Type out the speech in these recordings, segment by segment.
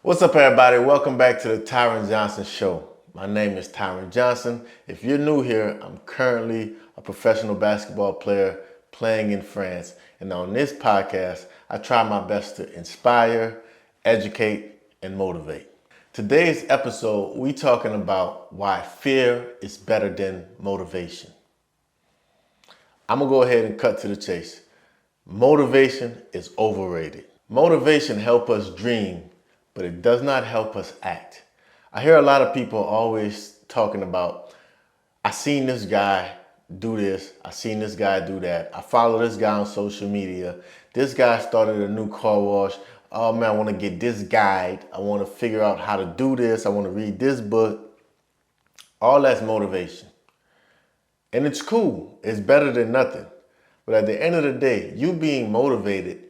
What's up, everybody? Welcome back to the Tyren Johnson Show. My name is Tyren Johnson. If you're new here, I'm currently a professional basketball player playing in France. And on this podcast, I try my best to inspire, educate, and motivate. Today's episode, we talking about why fear is better than motivation. I'm gonna go ahead and cut to the chase. Motivation is overrated. Motivation helps us dream, but it does not help us act. I hear a lot of people always talking about, I seen this guy do this, I seen this guy do that, I follow this guy on social media, this guy started a new car wash, oh man, I want to get this guide, I want to figure out how to do this, I want to read this book. All that's motivation. And it's cool, it's better than nothing. But at the end of the day, you being motivated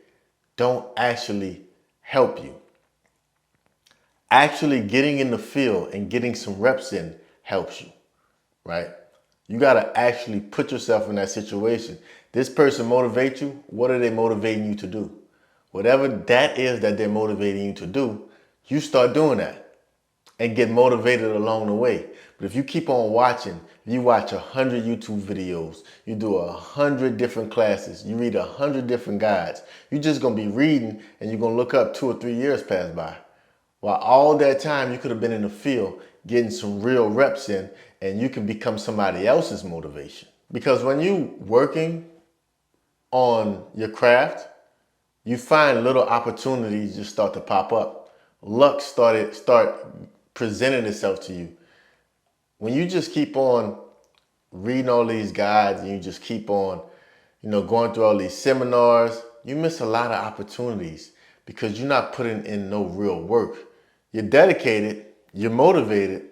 don't actually help you. Actually getting in the field and getting some reps in helps you, right? You got to actually put yourself in that situation. This person motivates you. What are they motivating you to do? Whatever that is that they're motivating you to do, you start doing that and get motivated along the way. But if you keep on watching, you watch 100 YouTube videos, you do 100 different classes, you read 100 different guides, you're just going to be reading and you're going to look up 2 or 3 years pass by. While all that time you could have been in the field getting some real reps in, and you can become somebody else's motivation. Because when you working on your craft, you find little opportunities just start to pop up. Luck start presenting itself to you. When you just keep on reading all these guides and you just keep on, going through all these seminars, you miss a lot of opportunities because you're not putting in no real work. You're dedicated, you're motivated,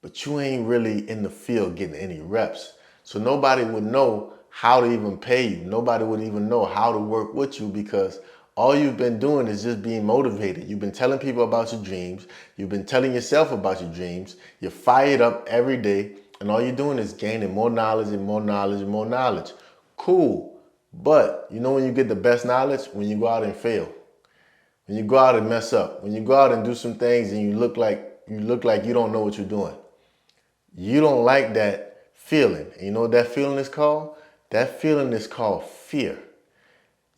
but you ain't really in the field getting any reps. So nobody would know how to even pay you. Nobody would even know how to work with you because all you've been doing is just being motivated. You've been telling people about your dreams. You've been telling yourself about your dreams. You're fired up every day, and all you're doing is gaining more knowledge and more knowledge and more knowledge. Cool, but you know when you get the best knowledge? When you go out and fail. When you go out and mess up, when you go out and do some things and you look like you don't know what you're doing. You don't like that feeling. And you know what that feeling is called? That feeling is called fear.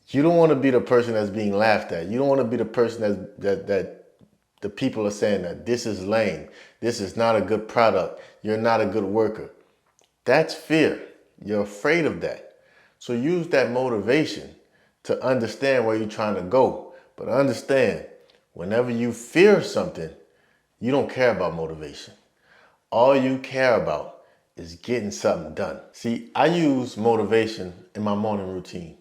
You don't want to be the person that's being laughed at. You don't want to be the person that the people are saying that this is lame. This is not a good product. You're not a good worker. That's fear. You're afraid of that. So use that motivation to understand where you're trying to go. But understand, whenever you fear something, you don't care about motivation. All you care about is getting something done. See, I use motivation in my morning routine.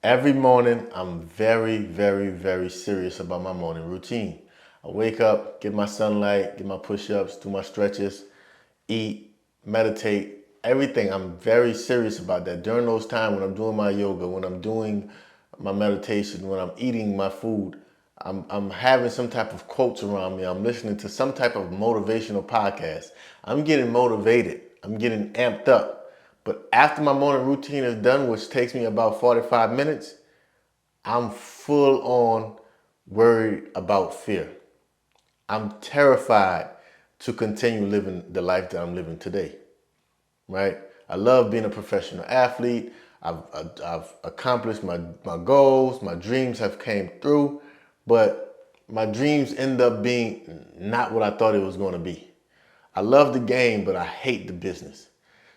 Every morning, I'm very, very, very serious about my morning routine. I wake up, get my sunlight, get my push-ups, do my stretches, eat, meditate, everything. I'm very serious about that. During those times when I'm doing my yoga, when I'm doing my meditation, when I'm eating my food, I'm having some type of quotes around me. I'm listening to some type of motivational podcast. I'm getting motivated. I'm getting amped up. But after my morning routine is done, which takes me about 45 minutes, I'm full on worried about fear. I'm terrified to continue living the life that I'm living today, right? I love being a professional athlete. I've accomplished my goals. My dreams have came through, but my dreams end up being not what I thought it was going to be. I love the game, but I hate the business.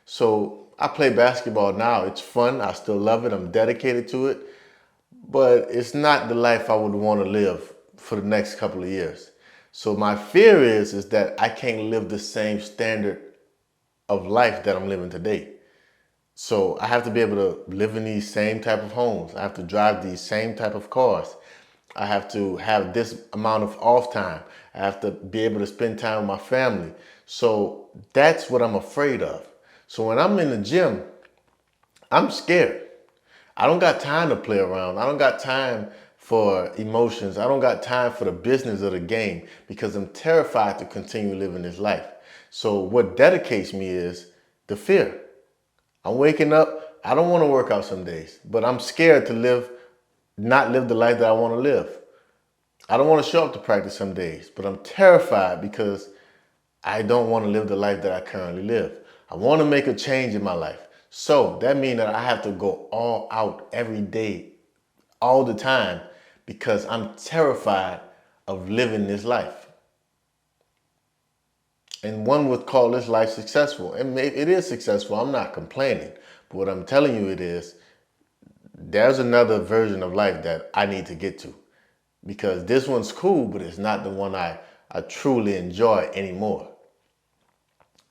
So I play basketball now. It's fun. I still love it. I'm dedicated to it, but it's not the life I would want to live for the next couple of years. So my fear is that I can't live the same standard of life that I'm living today. So I have to be able to live in these same type of homes. I have to drive these same type of cars. I have to have this amount of off time. I have to be able to spend time with my family. So that's what I'm afraid of. So when I'm in the gym, I'm scared. I don't got time to play around. I don't got time for emotions. I don't got time for the business of the game because I'm terrified to continue living this life. So what dedicates me is the fear. I'm waking up, I don't want to work out some days, but I'm scared to not live the life that I want to live. I don't want to show up to practice some days, but I'm terrified because I don't want to live the life that I currently live. I want to make a change in my life. So that means that I have to go all out every day, all the time, because I'm terrified of living this life. And one would call this life successful. And it is successful. I'm not complaining. But what I'm telling you it is, there's another version of life that I need to get to. Because this one's cool, but it's not the one I truly enjoy anymore.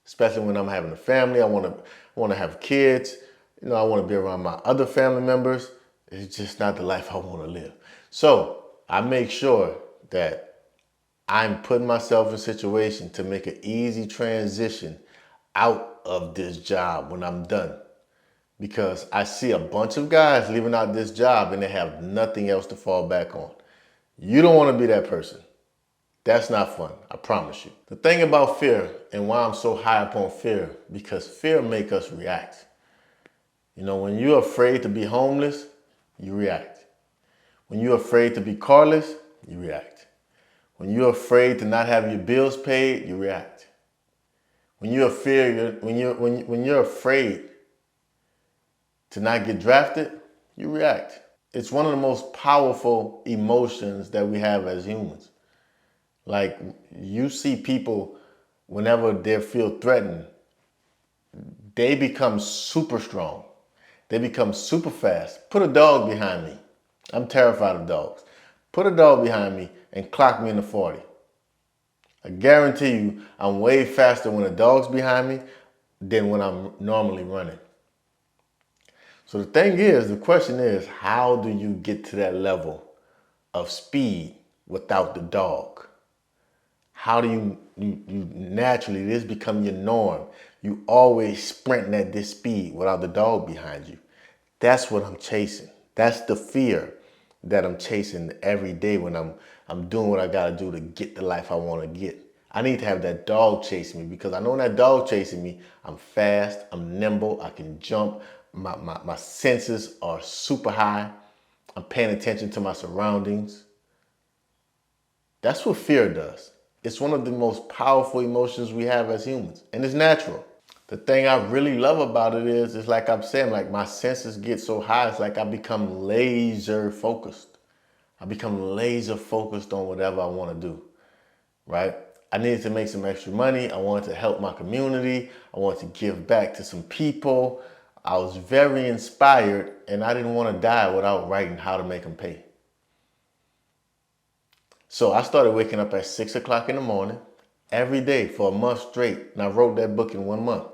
Especially when I'm having a family, I want to have kids. You know, I want to be around my other family members. It's just not the life I want to live. So I make sure that I'm putting myself in a situation to make an easy transition out of this job when I'm done. Because I see a bunch of guys leaving out this job and they have nothing else to fall back on. You don't want to be that person. That's not fun, I promise you. The thing about fear and why I'm so high up on fear, because fear makes us react. You know, when you're afraid to be homeless, you react. When you're afraid to be carless, you react. When you're afraid to not have your bills paid, you react. When you're afraid to not get drafted, you react. It's one of the most powerful emotions that we have as humans. Like, you see people, whenever they feel threatened, they become super strong. They become super fast. Put a dog behind me. I'm terrified of dogs. Put a dog behind me and clock me in the 40. I guarantee you I'm way faster when a dog's behind me than when I'm normally running. So the question is, how do you get to that level of speed without the dog? How do you naturally, this become your norm? You always sprinting at this speed without the dog behind you. That's what I'm chasing. That's the fear that I'm chasing every day when I'm doing what I gotta do to get the life I wanna get. I need to have that dog chasing me, because I know when that dog chasing me, I'm fast, I'm nimble, I can jump, my senses are super high, I'm paying attention to my surroundings. That's what fear does. It's one of the most powerful emotions we have as humans, and it's natural. The thing I really love about it is, it's like I'm saying, like my senses get so high, it's like I become laser focused. I become laser focused on whatever I want to do, right? I needed to make some extra money. I wanted to help my community. I wanted to give back to some people. I was very inspired, and I didn't want to die without writing how to make them pay. So I started waking up at 6 o'clock in the morning every day for a month straight. And I wrote that book in 1 month.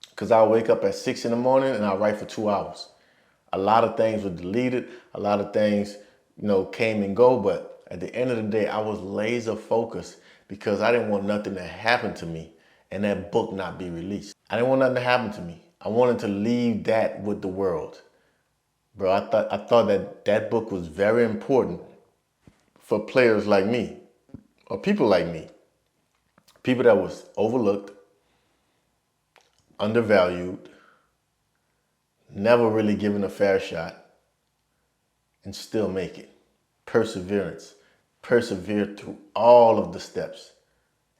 Because I'll wake up at 6 in the morning and I'll write for 2 hours. A lot of things were deleted. A lot of things, came and go. But at the end of the day, I was laser focused because I didn't want nothing to happen to me and that book not be released. I didn't want nothing to happen to me. I wanted to leave that with the world. Bro, I thought that book was very important for players like me, or people like me. People that was overlooked, undervalued, never really given a fair shot, and still make it. Perseverance. Persevered through all of the steps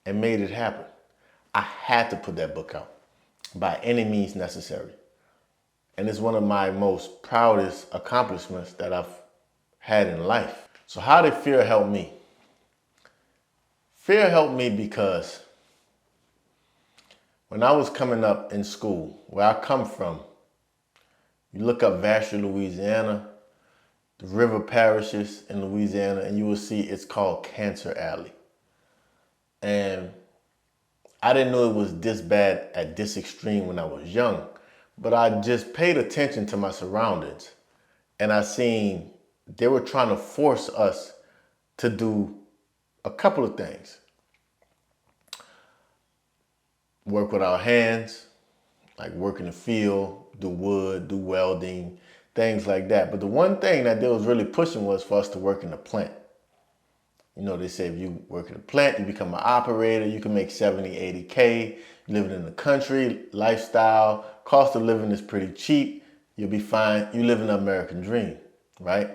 and made it happen. I had to put that book out by any means necessary. And it's one of my most proudest accomplishments that I've had in life. So how did fear help me? Fear helped me because when I was coming up in school, where I come from, you look up Vacherie, Louisiana, the river parishes in Louisiana, and you will see it's called Cancer Alley. And I didn't know it was this bad at this extreme when I was young, but I just paid attention to my surroundings, and I seen they were trying to force us to do a couple of things. Work with our hands, like work in the field, do wood, do welding, things like that. But the one thing that they was really pushing was for us to work in the plant. They say if you work in a plant, you become an operator, you can make 70, 80K, you living in the country, lifestyle, cost of living is pretty cheap, you'll be fine, you live in the American dream, right?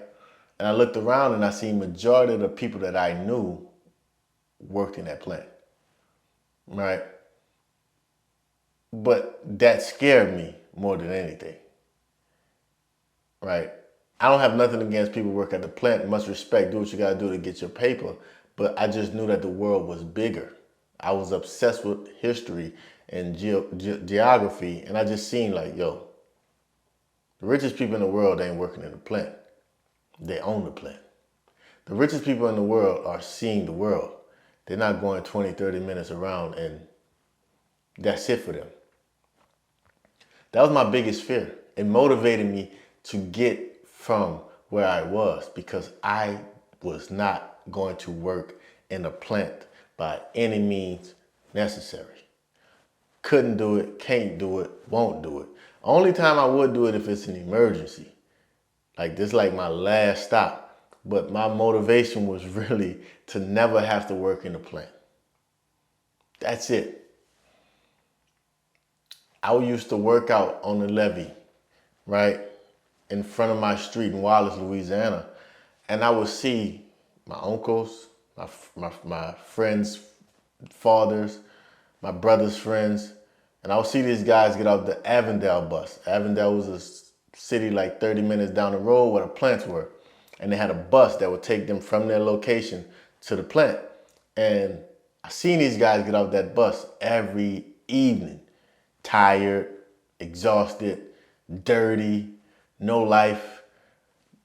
And I looked around and I seen majority of the people that I knew worked in that plant, right? But that scared me more than anything, right? I don't have nothing against people who work at the plant. Much respect, do what you gotta do to get your paper. But I just knew that the world was bigger. I was obsessed with history and geography, and I just seen like, yo, the richest people in the world ain't working in the plant. They own the plant. The richest people in the world are seeing the world. They're not going 20, 30 minutes around and that's it for them. That was my biggest fear. It motivated me to get from where I was because I was not going to work in a plant by any means necessary. Couldn't do it, can't do it, won't do it. Only time I would do it if it's an emergency. Like this, like my last stop. But my motivation was really to never have to work in a plant. That's it. I used to work out on the levee, right, in front of my street in Wallace, Louisiana, and I would see my uncles, my friends' fathers, my brother's friends, and I would see these guys get off the Avondale bus. Avondale was a city like 30 minutes down the road where the plants were, and they had a bus that would take them from their location to the plant. And I seen these guys get off that bus every evening. Tired, exhausted, dirty, no life.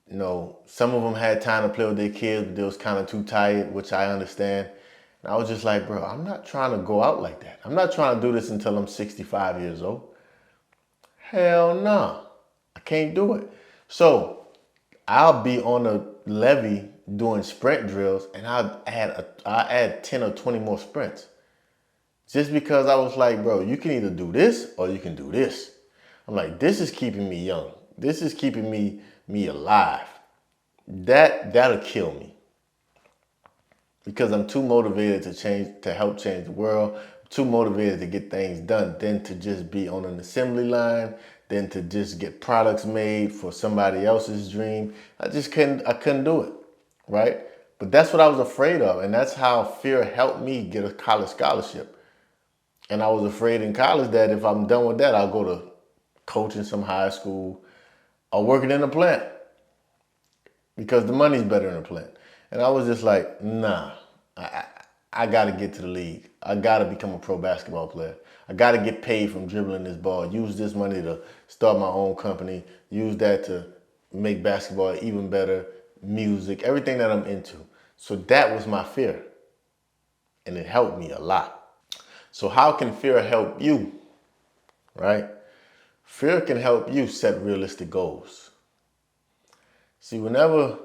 You know, some of them had time to play with their kids, but they was kind of too tired, which I understand. And I was just like, bro, I'm not trying to go out like that. I'm not trying to do this until I'm 65 years old. Hell no, I can't do it. So I'll be on a levee doing sprint drills and I add 10 or 20 more sprints. Just because I was like, bro, you can either do this or you can do this. I'm like, this is keeping me young. This is keeping me alive. That'll kill me. Because I'm too motivated to help change the world. I'm too motivated to get things done than to just be on an assembly line, than to just get products made for somebody else's dream. I couldn't do it, right? But that's what I was afraid of. And that's how fear helped me get a college scholarship. And I was afraid in college that if I'm done with that, I'll go to coaching some high school or working in a plant because the money's better in a plant. And I was just like, nah, I got to get to the league. I got to become a pro basketball player. I got to get paid from dribbling this ball, use this money to start my own company, use that to make basketball even better, music, everything that I'm into. So that was my fear. And it helped me a lot. So how can fear help you, right? Fear can help you set realistic goals. See, whenever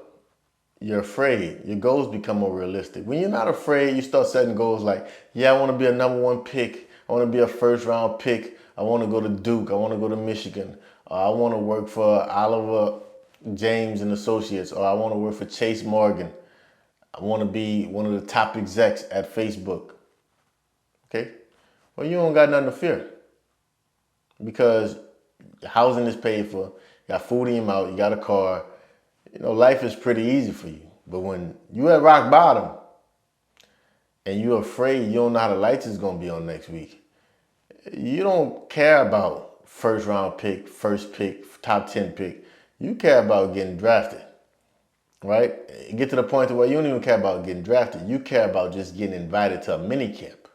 you're afraid, your goals become more realistic. When you're not afraid, you start setting goals like, yeah, I want to be a #1 pick. I want to be a first-round pick. I want to go to Duke. I want to go to Michigan. I want to work for Oliver James and Associates, or I want to work for Chase Morgan. I want to be one of the top execs at Facebook. Okay? Well, you don't got nothing to fear because housing is paid for, you got food in your mouth, you got a car. You know, life is pretty easy for you. But when you at rock bottom and you're afraid you don't know how the lights is going to be on next week, you don't care about first round pick, first pick, top 10 pick. You care about getting drafted, right? You get to the point where you don't even care about getting drafted. You care about just getting invited to a mini camp,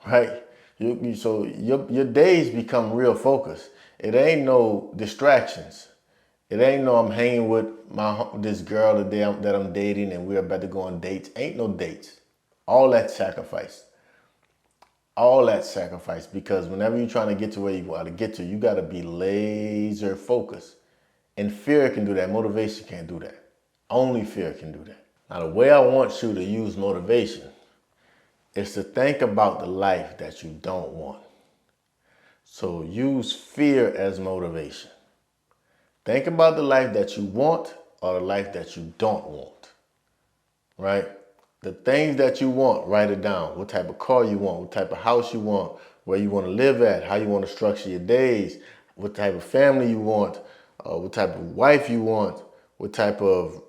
right? So your days become real focused. It ain't no distractions. It ain't no I'm hanging with this girl today that I'm dating and we're about to go on dates. Ain't no dates. All that sacrifice. All that sacrifice because whenever you're trying to get to where you want to get to, you got to be laser focused. And fear can do that. Motivation can't do that. Only fear can do that. Now, the way I want you to use motivation is to think about the life that you don't want. So use fear as motivation. Think about the life that you want or the life that you don't want, right? The things that you want, write it down. What type of car you want, what type of house you want, where you want to live at, how you want to structure your days, what type of family you want, what type of wife you want, what type of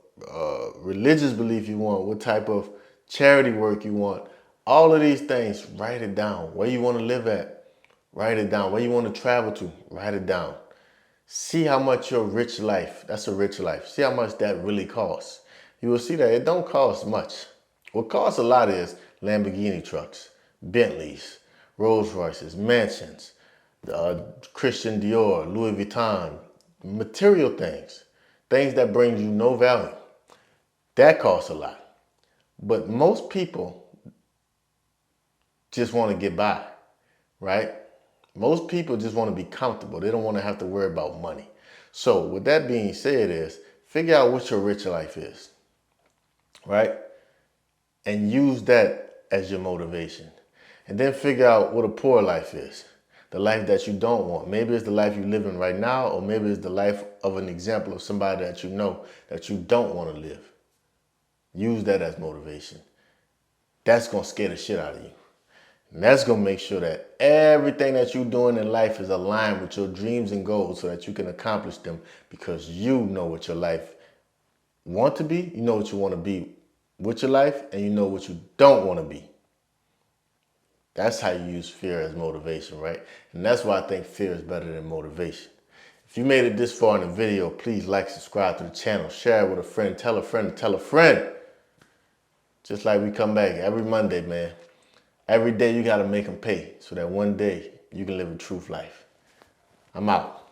religious belief you want, what type of charity work you want. All of these things, write it down. Where you want to live at, write it down. Where you want to travel to, write it down. See how much your rich life, that's a rich life. See how much that really costs. You will see that it don't cost much. What costs a lot is Lamborghini trucks, Bentleys, Rolls Royces, mansions, Christian Dior, Louis Vuitton, material things, things that bring you no value. That costs a lot. But most people just want to get by, right? Most people just want to be comfortable. They don't want to have to worry about money. So with that being said is, figure out what your rich life is, right? And use that as your motivation. And then figure out what a poor life is. The life that you don't want. Maybe it's the life you're living right now, or maybe it's the life of an example of somebody that you know that you don't want to live. Use that as motivation. That's going to scare the shit out of you. And that's going to make sure that everything that you're doing in life is aligned with your dreams and goals so that you can accomplish them, because you know what your life want to be, you know what you want to be with your life, and you know what you don't want to be. That's how you use fear as motivation, right? And that's why I think fear is better than motivation. If you made it this far in the video, please like, subscribe to the channel, share it with a friend, tell a friend, tell a friend. Just like we come back every Monday, man. Every day you got to make them pay so that one day you can live a truth life. I'm out.